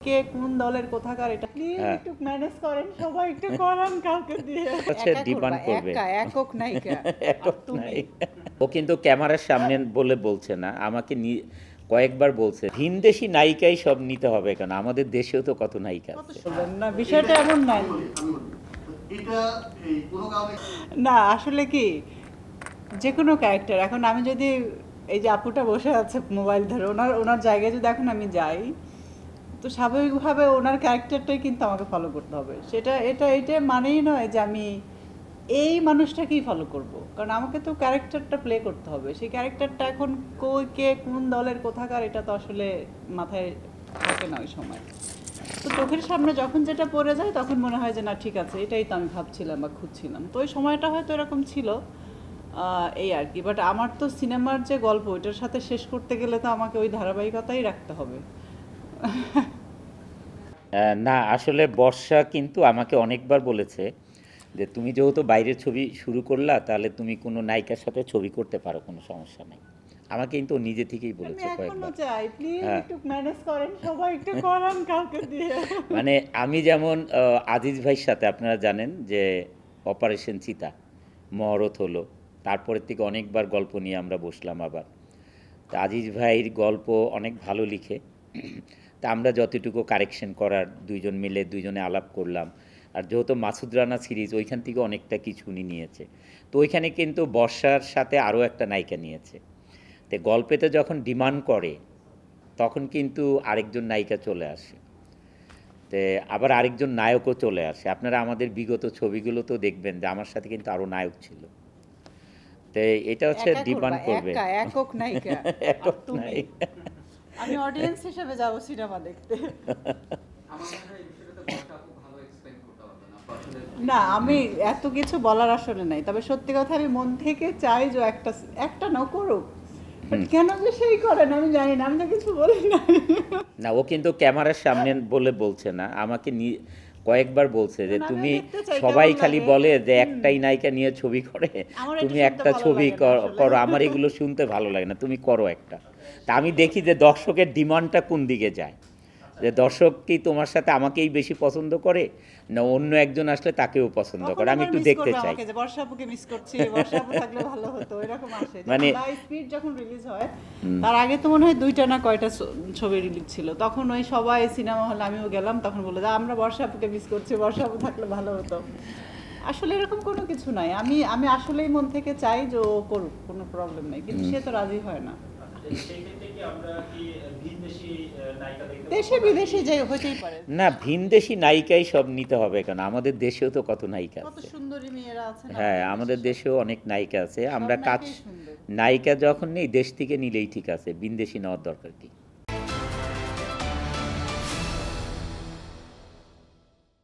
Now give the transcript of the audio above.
কে কোন দলের কোথাকার এটা প্লিজ একটু ম্যানেজ করেন, সবাই একটু করান কাউকে দিয়ে। আচ্ছা, ডিমান্ড করবে একক নায়িকা একক নাই। ও কিন্তু ক্যামেরার সামনে বলে বলছে না, আমাকে কয়েকবার বলছে ভিনদেশি নায়িকাই সব নিতে হবে, কেন আমাদের দেশেও তো কত নায়িকা আছে। না, বিষয়টা এমন নাই। না আসলে কি, যে কোনো ক্যারেক্টার, এখন আমি যদি এই যে আপুটা বসে আছে মোবাইল ধরে, ওনার ওনার জায়গায় যদি এখন আমি যাই, তো স্বাভাবিকভাবে ওনার ক্যারেক্টারটাই কিন্তু আমাকে ফলো করতে হবে। সেটা এটা মানেই নয় যে আমি এই মানুষটাকেই ফলো করব, কারণ আমাকে তো ক্যারেক্টারটা প্লে করতে হবে। সেই ক্যারেক্টারটা এখন কে কোন দলের কোথাকার এটা তো আসলে মাথায় থাকে না ওই সময়। তো চোখের সামনে যখন যেটা পড়ে যায় তখন মনে হয় যে না ঠিক আছে, এটাই তো আমি ভাবছিলাম বা খুঁজছিলাম। তো ওই সময়টা হয়তো এরকম ছিল, এই আর কি। বাট আমার তো সিনেমার যে গল্প, ওইটার সাথে শেষ করতে গেলে তো আমাকে ওই ধারাবাহিকতাই রাখতে হবে। না আসলে বর্ষা কিন্তু আমাকে অনেকবার বলেছে যে তুমি যেহেতু বাইরের ছবি শুরু করলা, তাহলে তুমি কোনো নায়িকার সাথে ছবি করতে পারো, কোনো সমস্যা নেই। আমাকে কিন্তু ও নিজে থেকেই আমি বলেছে এখনো কয়েকবার। চাই প্লিজ হ্যাঁ, একটু ম্যানেজ করেন, সবাই একটু করান কাউকে দিয়ে। মানে আমি যেমন আজিজ ভাইয়ের সাথে, আপনারা জানেন যে অপারেশন চিতা মহরত হলো, তারপরের থেকে অনেকবার গল্প নিয়ে আমরা বসলাম আবার। তা আজিজ ভাইয়ের গল্প অনেক ভালো লিখে, তা আমরা যতটুকু কারেকশন করার দুইজন মিলে দুইজনে আলাপ করলাম। আর যেহেতু মাসুদ রানা সিরিজ, ওইখান থেকে অনেকটা কিছু উনি নিয়েছে। তো ওইখানে কিন্তু বর্ষার সাথে আরও একটা নায়িকা নিয়েছে। তো গল্পেতে যখন ডিমান্ড করে তখন কিন্তু আরেকজন নায়িকা চলে আসে, তে আবার আরেকজন নায়কও চলে আসে। আপনারা আমাদের বিগত ছবিগুলো তো দেখবেন যে আমার সাথে কিন্তু আরও নায়ক ছিল। তো এটা হচ্ছে একা করবা, ডিমান্ড করবে। একক নায়িকা। আর একক তুমি, নাই। আমি অডিয়েন্স হিসেবে যাব সিনেমা দেখতে। না আমি এত কিছু বলার আসলে নাই, তবে সত্যি কথা আমি মন থেকে চাই যে একটা একটা না করুক। বাট কেন যে সেই করেন আমি জানি না, আমি তো কিছু বলি না। না, ও কিন্তু ক্যামেরার সামনে বলে বলছে না, আমাকে কয়েকবার বলছে যে না, তুমি আমিও দেখতে চাই সবাই কেমন খালি লাগে। বলে যে একটাই নায়িকা নিয়ে ছবি করে, আমার এটা তুমি শুনতে একটা ভালো ছবি লাগে না আসলে। করো। আমার এগুলো শুনতে ভালো লাগে না, তুমি করো একটা। তা আমি দেখি যে দর্শকের ডিমান্ডটা কোন দিকে যায়, যে দর্শক কি তোমার সাথে আমাকেই বেশি পছন্দ করে, না অন্য একজন আসলে তাকেও পছন্দ তখন করে, আমি আবার একটু মিস দেখতে করবে চাই। আমাকে, যে বর্ষা আপুকে মিস করছি, বর্ষা আপু থাকলে ভালো হতো, এরকম আসে। যখন মানে লাইভ স্পিড যখন রিলিজ হয়, তার আগে তো মনে হয় দুইটা না কয়টা ছবি রিলিজ ছিল, তখন ওই সবাই সিনেমা হলে, আমিও গেলাম, তখন বলে যে আমরা বর্ষা আপুকে মিস করছি, বর্ষা আপু থাকলে ভালো হতো। আসলে এরকম কোনো কিছু নাই, আমি আমি আসলেই মন থেকে চাই যে ও করুক, কোনো প্রবলেম নাই, কিন্তু সে তো রাজি হয় না। দেশে বিদেশে যে হতেই পারে। না, ভিনদেশি নায়িকাই সব নিতে হবে, কেন আমাদের দেশেও তো কত নায়িকা কত আছে। সুন্দরী মেয়েরা আছে না হ্যাঁ, আমাদের দেশে, দেশেও অনেক নায়িকা আছে। সব আমরা কাজ নায়িকাই সুন্দর। নায়িকা যখন নেই, দেশ থেকে নিলেই ঠিক আছে, বিনদেশি নেওয়ার দরকার কি।